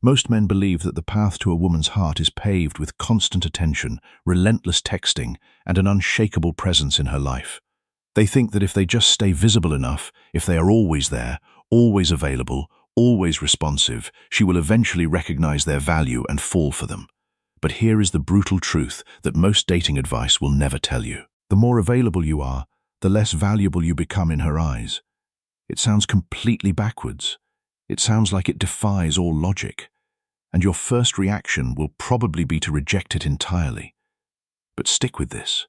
Most men believe that the path to a woman's heart is paved with constant attention, relentless texting, and an unshakable presence in her life. They think that if they just stay visible enough, if they are always there, always available, always responsive, she will eventually recognize their value and fall for them. But here is the brutal truth that most dating advice will never tell you. The more available you are, the less valuable you become in her eyes. It sounds completely backwards. It sounds like it defies all logic. And your first reaction will probably be to reject it entirely. But stick with this,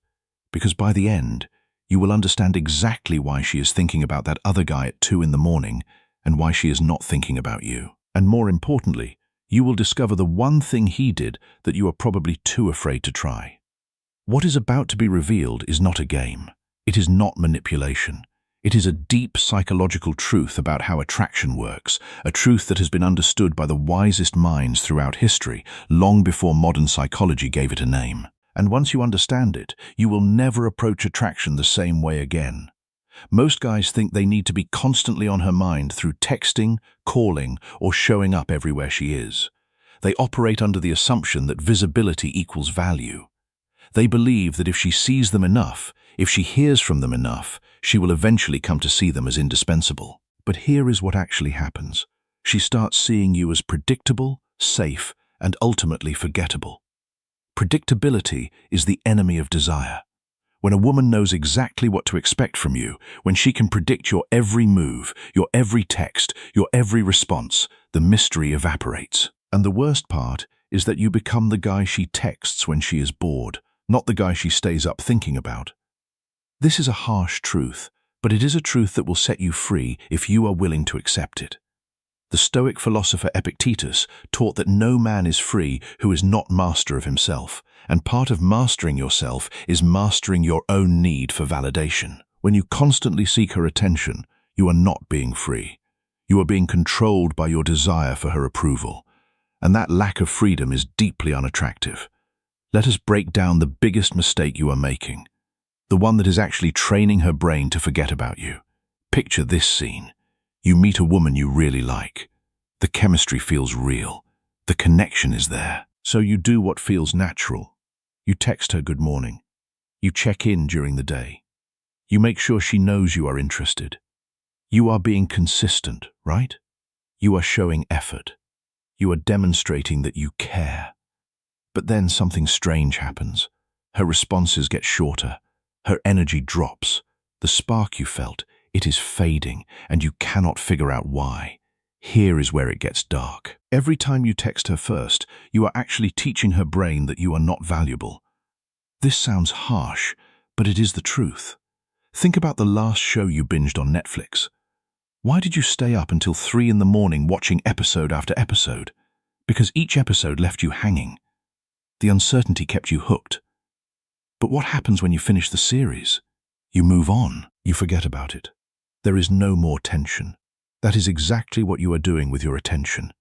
because by the end, you will understand exactly why she is thinking about that other guy at 2 in the morning and why she is not thinking about you. And more importantly, you will discover the one thing he did that you are probably too afraid to try. What is about to be revealed is not a game. It is not manipulation. It is a deep psychological truth about how attraction works, a truth that has been understood by the wisest minds throughout history, long before modern psychology gave it a name. And once you understand it, you will never approach attraction the same way again. Most guys think they need to be constantly on her mind through texting, calling, or showing up everywhere she is. They operate under the assumption that visibility equals value. They believe that if she sees them enough, if she hears from them enough, she will eventually come to see them as indispensable. But here is what actually happens. She starts seeing you as predictable, safe, and ultimately forgettable. Predictability is the enemy of desire. When a woman knows exactly what to expect from you, when she can predict your every move, your every text, your every response, the mystery evaporates. And the worst part is that you become the guy she texts when she is bored, not the guy she stays up thinking about. This is a harsh truth, but it is a truth that will set you free if you are willing to accept it. The Stoic philosopher Epictetus taught that no man is free who is not master of himself, and part of mastering yourself is mastering your own need for validation. When you constantly seek her attention, you are not being free. You are being controlled by your desire for her approval, and that lack of freedom is deeply unattractive. Let us break down the biggest mistake you are making, the one that is actually training her brain to forget about you. Picture this scene. You meet a woman you really like. The chemistry feels real. The connection is there. So you do what feels natural. You text her good morning. You check in during the day. You make sure she knows you are interested. You are being consistent, right? You are showing effort. You are demonstrating that you care. But then something strange happens. Her responses get shorter. Her energy drops. The spark you felt, it is fading, and you cannot figure out why. Here is where it gets dark. Every time you text her first, you are actually teaching her brain that you are not valuable. This sounds harsh, but it is the truth. Think about the last show you binged on Netflix. Why did you stay up until 3 in the morning watching episode after episode? Because each episode left you hanging. The uncertainty kept you hooked. But what happens when you finish the series? You move on. You forget about it. There is no more tension. That is exactly what you are doing with your attention.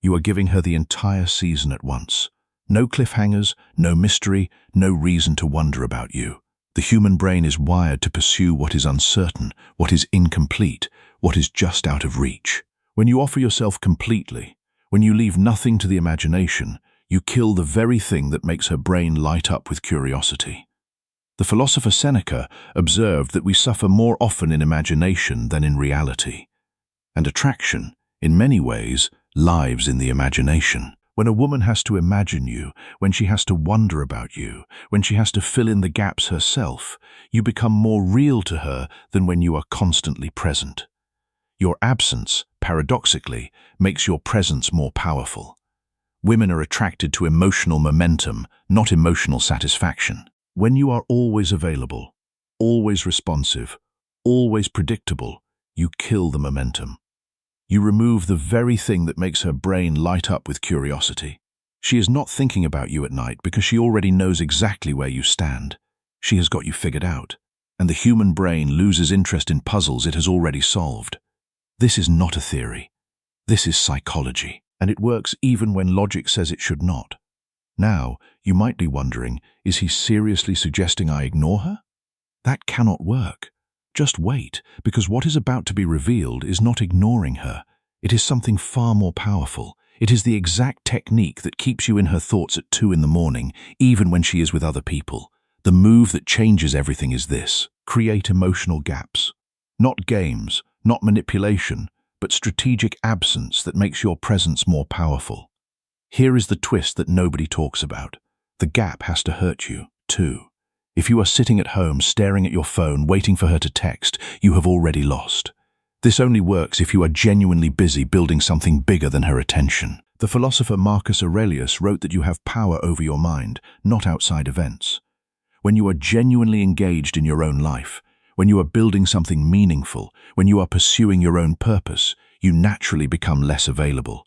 You are giving her the entire season at once. No cliffhangers, no mystery, no reason to wonder about you. The human brain is wired to pursue what is uncertain, what is incomplete, what is just out of reach. When you offer yourself completely, when you leave nothing to the imagination, you kill the very thing that makes her brain light up with curiosity. The philosopher Seneca observed that we suffer more often in imagination than in reality. And attraction, in many ways, lives in the imagination. When a woman has to imagine you, when she has to wonder about you, when she has to fill in the gaps herself, you become more real to her than when you are constantly present. Your absence, paradoxically, makes your presence more powerful. Women are attracted to emotional momentum, not emotional satisfaction. When you are always available, always responsive, always predictable, you kill the momentum. You remove the very thing that makes her brain light up with curiosity. She is not thinking about you at night because she already knows exactly where you stand. She has got you figured out, and the human brain loses interest in puzzles it has already solved. This is not a theory. This is psychology, and it works even when logic says it should not. Now, you might be wondering, is he seriously suggesting I ignore her? That cannot work. Just wait, because what is about to be revealed is not ignoring her. It is something far more powerful. It is the exact technique that keeps you in her thoughts at 2 in the morning, even when she is with other people. The move that changes everything is this: create emotional gaps. Not games, not manipulation, but strategic absence that makes your presence more powerful. Here is the twist that nobody talks about. The gap has to hurt you, too. If you are sitting at home staring at your phone waiting for her to text, you have already lost. This only works if you are genuinely busy building something bigger than her attention. The philosopher Marcus Aurelius wrote that you have power over your mind, not outside events. When you are genuinely engaged in your own life, when you are building something meaningful, when you are pursuing your own purpose, you naturally become less available.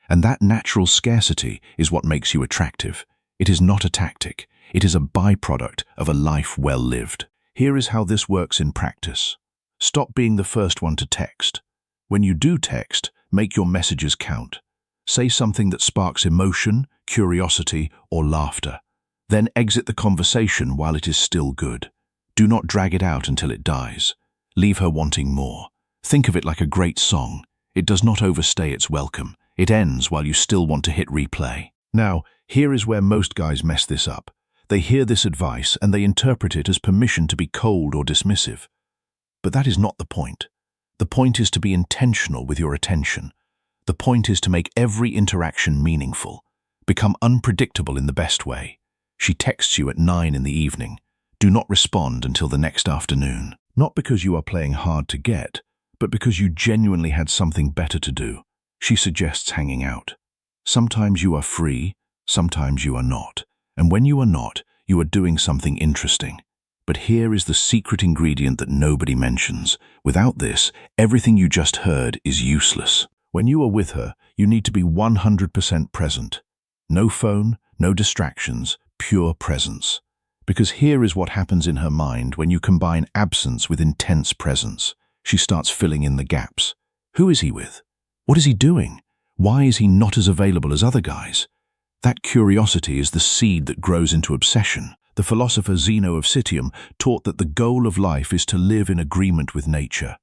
And that natural scarcity is what makes you attractive. It is not a tactic. It is a byproduct of a life well lived. Here is how this works in practice. Stop being the first one to text. When you do text, make your messages count. Say something that sparks emotion, curiosity, or laughter. Then exit the conversation while it is still good. Do not drag it out until it dies. Leave her wanting more. Think of it like a great song. It does not overstay its welcome. It ends while you still want to hit replay. Now, here is where most guys mess this up. They hear this advice and they interpret it as permission to be cold or dismissive. But that is not the point. The point is to be intentional with your attention. The point is to make every interaction meaningful. Become unpredictable in the best way. She texts you at 9 in the evening. Do not respond until the next afternoon. Not because you are playing hard to get, but because you genuinely had something better to do. She suggests hanging out. Sometimes you are free, sometimes you are not. And when you are not, you are doing something interesting. But here is the secret ingredient that nobody mentions. Without this, everything you just heard is useless. When you are with her, you need to be 100% present. No phone, no distractions, pure presence. Because here is what happens in her mind when you combine absence with intense presence. She starts filling in the gaps. Who is he with? What is he doing? Why is he not as available as other guys? That curiosity is the seed that grows into obsession. The philosopher Zeno of Citium taught that the goal of life is to live in agreement with nature.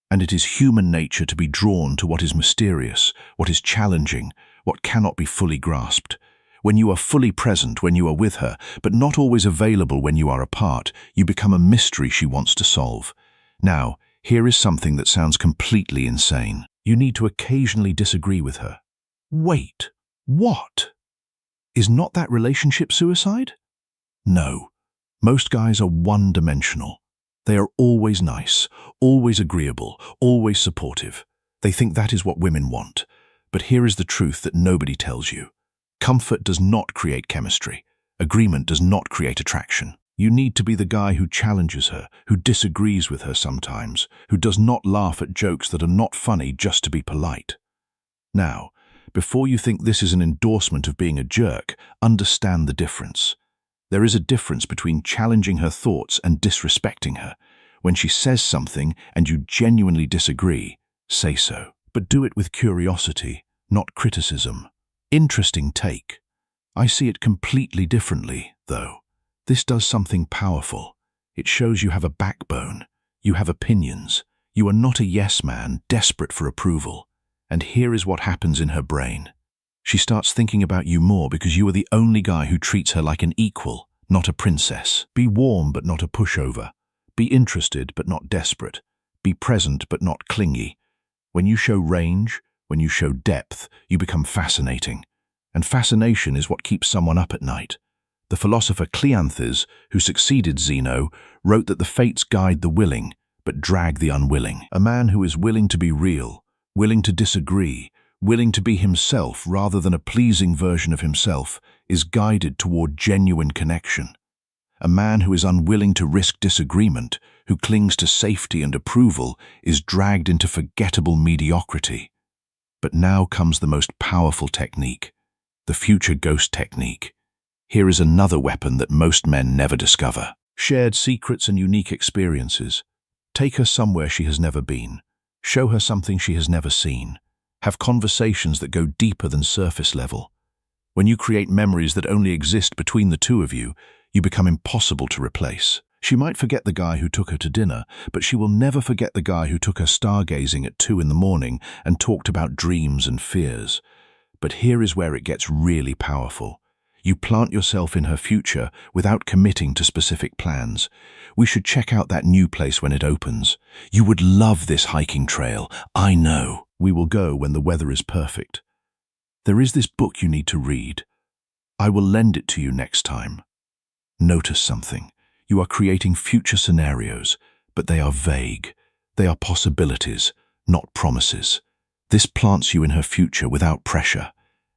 And it is human nature to be drawn to what is mysterious, what is challenging, what cannot be fully grasped. When you are fully present when you are with her, but not always available when you are apart, you become a mystery she wants to solve. Now, here is something that sounds completely insane. You need to occasionally disagree with her. Wait, what? Is not that relationship suicide? No. Most guys are one-dimensional. They are always nice, always agreeable, always supportive. They think that is what women want. But here is the truth that nobody tells you. Comfort does not create chemistry. Agreement does not create attraction. You need to be the guy who challenges her, who disagrees with her sometimes, who does not laugh at jokes that are not funny just to be polite. Now, before you think this is an endorsement of being a jerk, understand the difference. There is a difference between challenging her thoughts and disrespecting her. When she says something and you genuinely disagree, say so. But do it with curiosity, not criticism. Interesting take. I see it completely differently, though. This does something powerful. It shows you have a backbone. You have opinions. You are not a yes man, desperate for approval. And here is what happens in her brain. She starts thinking about you more because you are the only guy who treats her like an equal, not a princess. Be warm but not a pushover. Be interested but not desperate. Be present but not clingy. When you show range, when you show depth, you become fascinating. And fascination is what keeps someone up at night. The philosopher Cleanthes, who succeeded Zeno, wrote that the fates guide the willing, but drag the unwilling. A man who is willing to be real, willing to disagree, willing to be himself rather than a pleasing version of himself, is guided toward genuine connection. A man who is unwilling to risk disagreement, who clings to safety and approval, is dragged into forgettable mediocrity. But now comes the most powerful technique, the future ghost technique. Here is another weapon that most men never discover. Shared secrets and unique experiences. Take her somewhere she has never been. Show her something she has never seen. Have conversations that go deeper than surface level. When you create memories that only exist between the two of you, you become impossible to replace. She might forget the guy who took her to dinner, but she will never forget the guy who took her stargazing at 2 in the morning and talked about dreams and fears. But here is where it gets really powerful. You plant yourself in her future without committing to specific plans. We should check out that new place when it opens. You would love this hiking trail, I know. We will go when the weather is perfect. There is this book you need to read. I will lend it to you next time. Notice something. You are creating future scenarios, but they are vague. They are possibilities, not promises. This plants you in her future without pressure,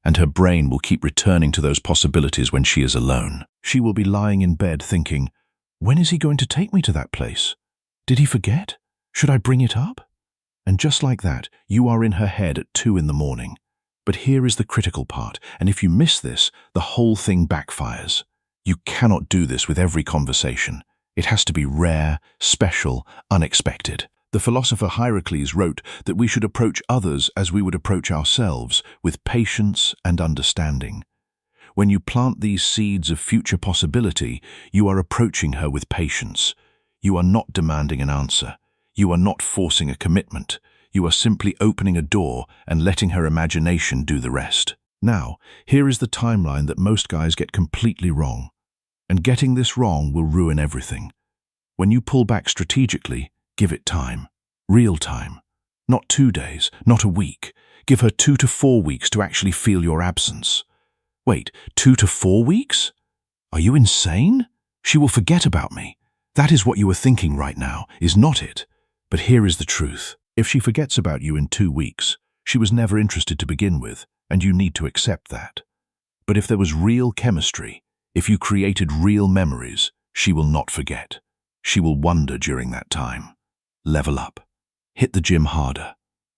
and her brain will keep returning to those possibilities when she is alone. She will be lying in bed thinking, when is he going to take me to that place? Did he forget? Should I bring it up? And just like that, you are in her head at 2 in the morning. But here is the critical part, and if you miss this, the whole thing backfires. You cannot do this with every conversation. It has to be rare, special, unexpected. The philosopher Hierocles wrote that we should approach others as we would approach ourselves, with patience and understanding. When you plant these seeds of future possibility, you are approaching her with patience. You are not demanding an answer. You are not forcing a commitment. You are simply opening a door and letting her imagination do the rest. Now, here is the timeline that most guys get completely wrong. And getting this wrong will ruin everything. When you pull back strategically, give it time. Real time. Not 2 days, not a week. Give her 2 to 4 weeks to actually feel your absence. Wait, 2 to 4 weeks? Are you insane? She will forget about me. That is what you are thinking right now, is not it? But here is the truth. If she forgets about you in 2 weeks, she was never interested to begin with, and you need to accept that. But if there was real chemistry, if you created real memories, she will not forget. She will wonder during that time. Level up. Hit the gym harder.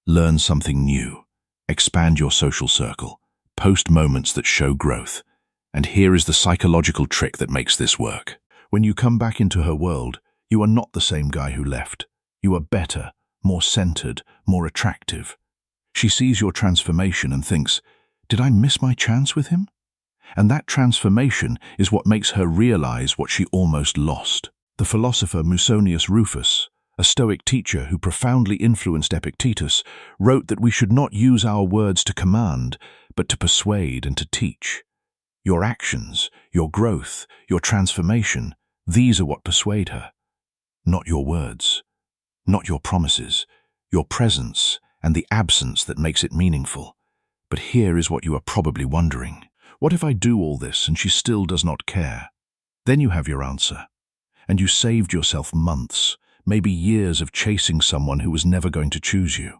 Learn something new. Expand your social circle. Post moments that show growth. And here is the psychological trick that makes this work. When you come back into her world, you are not the same guy who left. You are better, more centered, more attractive. She sees your transformation and thinks, did I miss my chance with him? And that transformation is what makes her realize what she almost lost. The philosopher Musonius Rufus, a Stoic teacher who profoundly influenced Epictetus, wrote that we should not use our words to command, but to persuade and to teach. Your actions, your growth, your transformation, these are what persuade her. Not your words, not your promises, your presence and the absence that makes it meaningful. But here is what you are probably wondering. What if I do all this and she still does not care? Then you have your answer. And you saved yourself months, maybe years of chasing someone who was never going to choose you.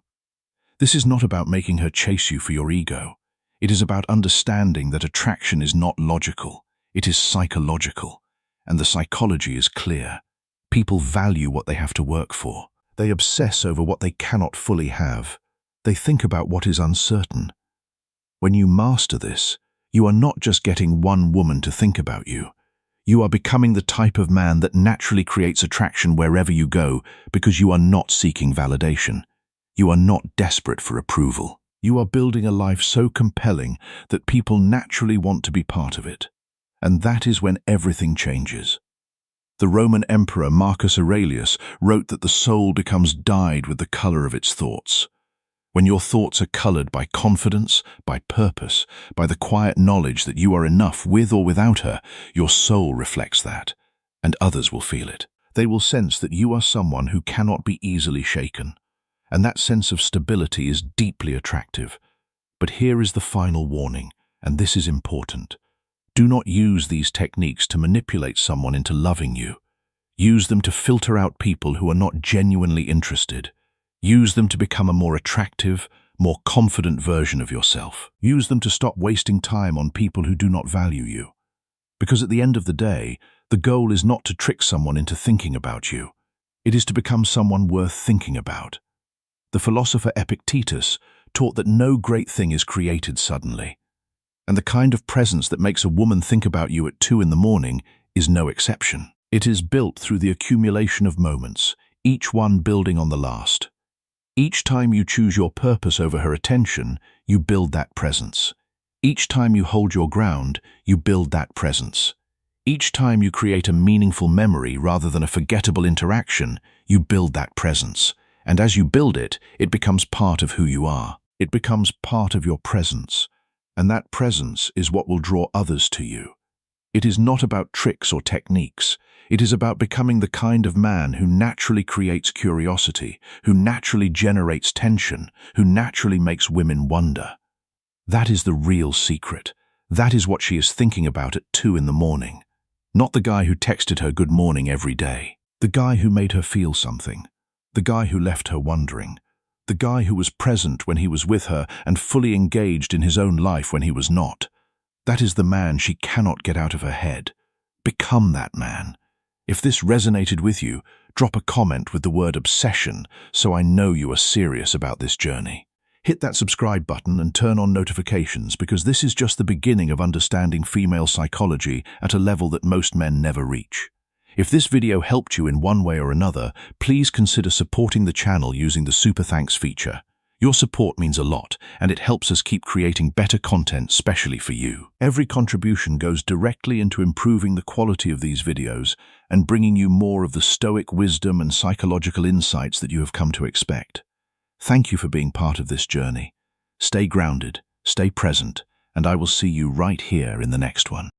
This is not about making her chase you for your ego. It is about understanding that attraction is not logical, it is psychological. And the psychology is clear. People value what they have to work for. They obsess over what they cannot fully have. They think about what is uncertain. When you master this, you are not just getting one woman to think about you. You are becoming the type of man that naturally creates attraction wherever you go because you are not seeking validation. You are not desperate for approval. You are building a life so compelling that people naturally want to be part of it. And that is when everything changes. The Roman Emperor Marcus Aurelius wrote that the soul becomes dyed with the color of its thoughts. When your thoughts are colored by confidence, by purpose, by the quiet knowledge that you are enough with or without her, your soul reflects that, and others will feel it. They will sense that you are someone who cannot be easily shaken, and that sense of stability is deeply attractive. But here is the final warning, and this is important. Do not use these techniques to manipulate someone into loving you. Use them to filter out people who are not genuinely interested. Use them to become a more attractive, more confident version of yourself. Use them to stop wasting time on people who do not value you. Because at the end of the day, the goal is not to trick someone into thinking about you. It is to become someone worth thinking about. The philosopher Epictetus taught that no great thing is created suddenly. And the kind of presence that makes a woman think about you at 2 in the morning is no exception. It is built through the accumulation of moments, each one building on the last. Each time you choose your purpose over her attention, you build that presence. Each time you hold your ground, you build that presence. Each time you create a meaningful memory rather than a forgettable interaction, you build that presence. And as you build it, it becomes part of who you are. It becomes part of your presence. And that presence is what will draw others to you. It is not about tricks or techniques. It is about becoming the kind of man who naturally creates curiosity, who naturally generates tension, who naturally makes women wonder. That is the real secret. That is what she is thinking about at 2 in the morning. Not the guy who texted her good morning every day. The guy who made her feel something. The guy who left her wondering. The guy who was present when he was with her and fully engaged in his own life when he was not. That is the man she cannot get out of her head. Become that man. If this resonated with you, drop a comment with the word obsession so I know you are serious about this journey. Hit that subscribe button and turn on notifications because this is just the beginning of understanding female psychology at a level that most men never reach. If this video helped you in one way or another, please consider supporting the channel using the Super Thanks feature. Your support means a lot, and it helps us keep creating better content specially for you. Every contribution goes directly into improving the quality of these videos and bringing you more of the Stoic wisdom and psychological insights that you have come to expect. Thank you for being part of this journey. Stay grounded, stay present, and I will see you right here in the next one.